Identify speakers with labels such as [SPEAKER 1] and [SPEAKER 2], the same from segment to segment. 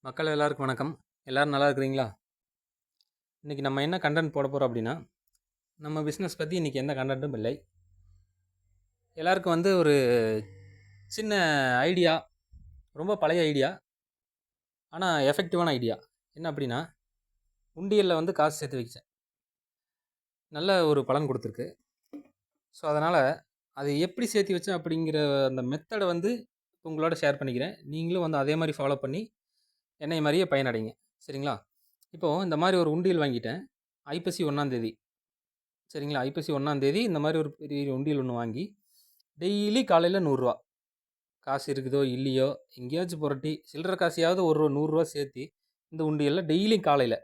[SPEAKER 1] மக்கள் எல்லாருக்கும் வணக்கம். எல்லோரும் நல்லா இருக்கிறீங்களா? இன்றைக்கி நம்ம என்ன கண்டென்ட் போட போகிறோம் அப்படின்னா, நம்ம பிஸ்னஸ் பற்றி இன்றைக்கி எந்த கண்டென்ட்டும் இல்லை. எல்லாருக்கும் ஒரு சின்ன ஐடியா, ரொம்ப பழைய ஐடியா, ஆனால் எஃபெக்டிவான ஐடியா. என்ன அப்படின்னா, உண்டியலில் காசு சேர்த்து வைச்சேன். நல்ல ஒரு பலன் கொடுத்துருக்கு. ஸோ அதனால் அது எப்படி சேர்த்து வச்சேன் அப்படிங்கிற அந்த மெத்தடை உங்களோட ஷேர் பண்ணிக்கிறேன். நீங்களும் அதே மாதிரி ஃபாலோ பண்ணி என்னை மாதிரியே பயனடைங்க. சரிங்களா? இப்போது இந்த மாதிரி ஒரு உண்டியல் வாங்கிட்டேன். ஐப்பசி 1ஆம் தேதி. சரிங்களா? ஐப்பசி 1ஆம் தேதி இந்த மாதிரி ஒரு பெரிய உண்டியல் ஒன்று வாங்கி டெய்லி காலையில் 100 காசு இருக்குதோ இல்லையோ எங்கேயாச்சும் புரட்டி சில்லற காசையாவது ஒரு 100 சேர்த்து இந்த உண்டியலில் டெய்லி காலையில்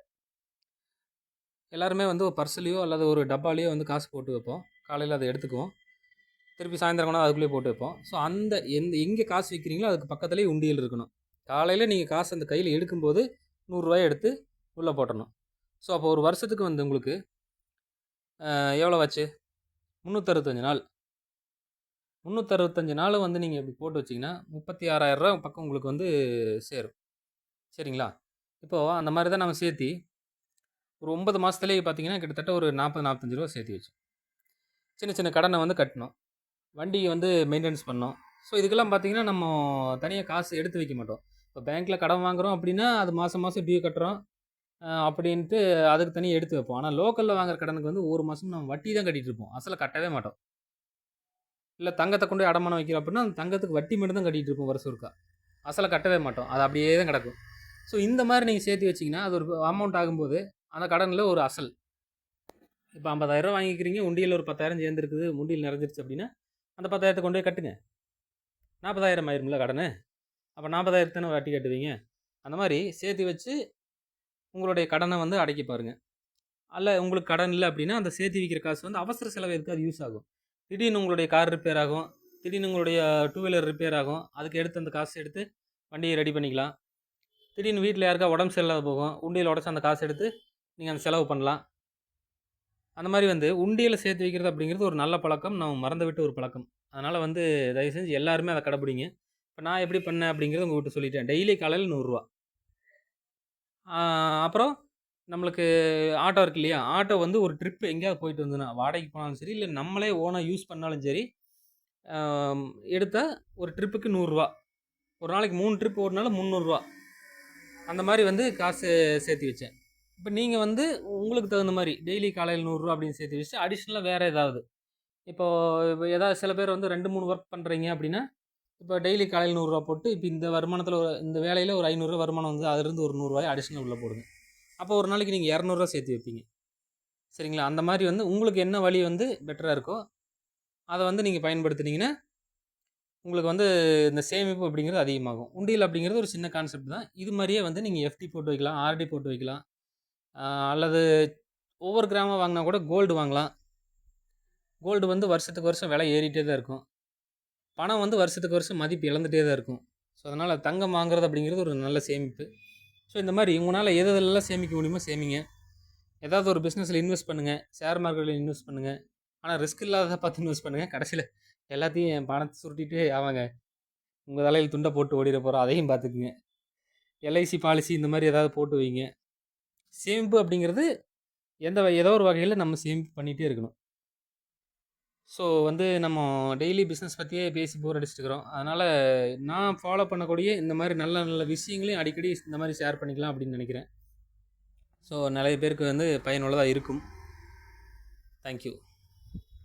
[SPEAKER 1] எல்லாருமே ஒரு பர்சலையோ அல்லது ஒரு டப்பாலையோ காசு போட்டு வைப்போம். காலையில் அதை எடுத்துக்குவோம். திருப்பி சாயந்தரம் கூட அதுக்குள்ளேயே போட்டு வைப்போம். ஸோ அந்த எங்கே காசு வைக்கிறீங்களோ அதுக்கு பக்கத்துலேயே உண்டியல் இருக்கணும். காலையில் நீங்கள் காசு அந்த கையில் எடுக்கும்போது 100 எடுத்து உள்ளே போட்டணும். ஸோ அப்போ ஒரு வருஷத்துக்கு உங்களுக்கு எவ்வளோ ஆச்சு? 365 நாள். 365 நாள் நீங்கள் இப்படி போட்டு வச்சிங்கன்னா 36,000 பக்கம் உங்களுக்கு சேரும். சரிங்களா? இப்போது அந்த மாதிரி தான் நம்ம சேர்த்தி ஒரு 9 மாதத்துலேயே பார்த்தீங்கன்னா கிட்டத்தட்ட ஒரு 40-45 ரூபா சேர்த்து வச்சோம். சின்ன சின்ன கடனை கட்டணும். வண்டியை மெயின்டெனன்ஸ் பண்ணோம். ஸோ இதுக்கெல்லாம் பார்த்தீங்கன்னா நம்ம தனியாக காசு எடுத்து வைக்க மாட்டோம். இப்போ பேங்க்கில் கடன் வாங்குகிறோம் அப்படின்னா அது மாதம் மாதம் டியூ கட்டுறோம் அப்படின்ட்டு அதுக்கு தனியாக எடுத்து வைப்போம். ஆனால் லோக்கலில் வாங்குற கடனுக்கு ஒரு மாதம் நம்ம வட்டி தான் கட்டிகிட்டு இருப்போம். அசலை கட்டவே மாட்டோம். இல்லை தங்கத்தை கொண்டு அடமானம் வைக்கிறோம் அப்படின்னா அந்த தங்கத்துக்கு வட்டி மட்டும் தான் கட்டிகிட்டு இருப்போம் வருஷம் ஒருக்கா. அசலை கட்டவே மாட்டோம். அது அப்படியே தான் கிடக்கும். ஸோ இந்த மாதிரி நீங்கள் சேர்த்து வச்சிங்கன்னா அது ஒரு அமௌண்ட் ஆகும்போது அந்த கடனில் ஒரு அசல். இப்போ 50,000 வாங்கிக்கிறீங்க, உண்டியல் ஒரு 10,000 சேர்ந்துருக்குது, உண்டியல் நிறைஞ்சிருச்சு அப்படின்னா அந்த 10,000 கொண்டு போய் கட்டுங்க. 40,000 ஆயிரும்ல கடன். அப்போ 40,000 தானே வட்டி கட்டுவீங்க. அந்த மாதிரி சேர்த்து வச்சு உங்களுடைய கடனை அடைக்க பாருங்கள். அல்ல உங்களுக்கு கடன் இல்லை அப்படின்னா அந்த சேர்த்து வைக்கிற காசு அவசர செலவு எதுக்கு அது யூஸ் ஆகும். திடீர்னு உங்களுடைய கார் ரிப்பேர் ஆகும், திடீர்னு உங்களுடைய 2 வீலர் ரிப்பேர் ஆகும். அதுக்கு எடுத்து அந்த காசு எடுத்து வண்டியை ரெடி பண்ணிக்கலாம். திடீர்னு வீட்டில் யாருக்கா உடம்பு சரியில்லாத போகும், உண்டியல் உடச்சி அந்த காசு எடுத்து நீங்கள் அந்த செலவு பண்ணலாம். அந்த மாதிரி உண்டியலை சேர்த்து வைக்கிறது அப்படிங்கிறது ஒரு நல்ல பழக்கம், நம்ம மறந்து விட்டு ஒரு பழக்கம். அதனால் தயவு செஞ்சு எல்லாருமே அதை கடைப்பிடிங்க. இப்போ நான் எப்படி பண்ணேன் அப்படிங்கிறத உங்கள்கிட்ட சொல்லிட்டேன். டெய்லி காலையில் 100 அப்புறம் நம்மளுக்கு ஆட்டோ இருக்கு இல்லையா? ஆட்டோ ஒரு ட்ரிப் எங்கேயாவது போயிட்டு வந்ததுன்னா வாடகைக்கு போனாலும் சரி, இல்லை நம்மளே ஓனாக யூஸ் பண்ணாலும் சரி, எடுத்தால் ஒரு ட்ரிப்புக்கு 100 ஒரு நாளைக்கு 3 ட்ரிப் ஓடினால 300 அந்த மாதிரி காசு சேர்த்து வச்சேன். இப்போ நீங்கள் உங்களுக்கு தகுந்த மாதிரி டெய்லி காலையில் 100 அப்படின்னு சேர்த்து வச்சு அடிஷ்னலாக வேறு ஏதாவது இப்போது ஏதாவது சில பேர் 2-3 ஒர்க் பண்ணுறீங்க அப்படின்னா இப்போ டெய்லி காலையில் 100 போட்டு இப்போ இந்த வருமானத்தில் இந்த வேலையில் ஒரு 500 வருமானம் அதிலிருந்து ஒரு 100 அடிஷ்னல் உள்ளே போடுங்க. அப்போ ஒரு நாளைக்கு நீங்கள் 200 சேர்த்து வைப்பீங்க. சரிங்களா? அந்த மாதிரி உங்களுக்கு என்ன வழி பெட்டராக இருக்கோ அதை நீங்கள் பயன்படுத்துனீங்கன்னா உங்களுக்கு இந்த சேமிப்பு அப்படிங்கிறது அதிகமாகும். உண்டியல் அப்படிங்கிறது ஒரு சின்ன கான்செப்ட் தான். இது மாதிரியே நீங்கள் எஃப்டி போட்டு வைக்கலாம், ஆர்டி போட்டு வைக்கலாம், அல்லது ஒவ்வொரு கிராமம் வாங்கினா கூட கோல்டு வாங்கலாம். கோல்டு வருஷத்துக்கு வருஷம் விலை ஏறிட்டே தான் இருக்கும். பணம் வருஷத்துக்கு வருஷம் மதிப்பு இழந்துகிட்டே தான் இருக்கும். ஸோ அதனால் தங்கம் வாங்குறது அப்படிங்கிறது ஒரு நல்ல சேமிப்பு. ஸோ இந்த மாதிரி உங்களால் எதெல்லாம் சேமிக்க முடியுமோ சேமிங்க. ஏதாவது ஒரு பிஸ்னஸில் இன்வெஸ்ட் பண்ணுங்கள், ஷேர் மார்க்கெட்டில் இன்வெஸ்ட் பண்ணுங்கள். ஆனால் ரிஸ்க் இல்லாத பார்த்து இன்வெஸ்ட் பண்ணுங்கள். கடைசியில் எல்லாத்தையும் என் பணத்தை சுருட்டிட்டு அவங்க உங்கள் தலையில் துண்டை போட்டு ஓடிட போகிறோம், அதையும் பார்த்துக்குங்க. எல்ஐசி பாலிசி இந்த மாதிரி ஏதாவது போட்டு வைங்க. சேமிப்பு அப்படிங்கிறது ஏதோ ஒரு வகையில் நம்ம சேமிப்பு பண்ணிகிட்டே இருக்கணும். ஸோ நம்ம டெய்லி பிஸ்னஸ் பற்றியே பேசி போர் அடிச்சுட்டுருக்குறோம். அதனால் நான் ஃபாலோ பண்ணக்கூடிய இந்த மாதிரி நல்ல நல்ல விஷயங்களையும் அடிக்கடி இந்த மாதிரி ஷேர் பண்ணிக்கலாம் அப்படின்னு நினைக்கிறேன். ஸோ நிறைய பேருக்கு பயனுள்ளதாக இருக்கும். தேங்க்யூ.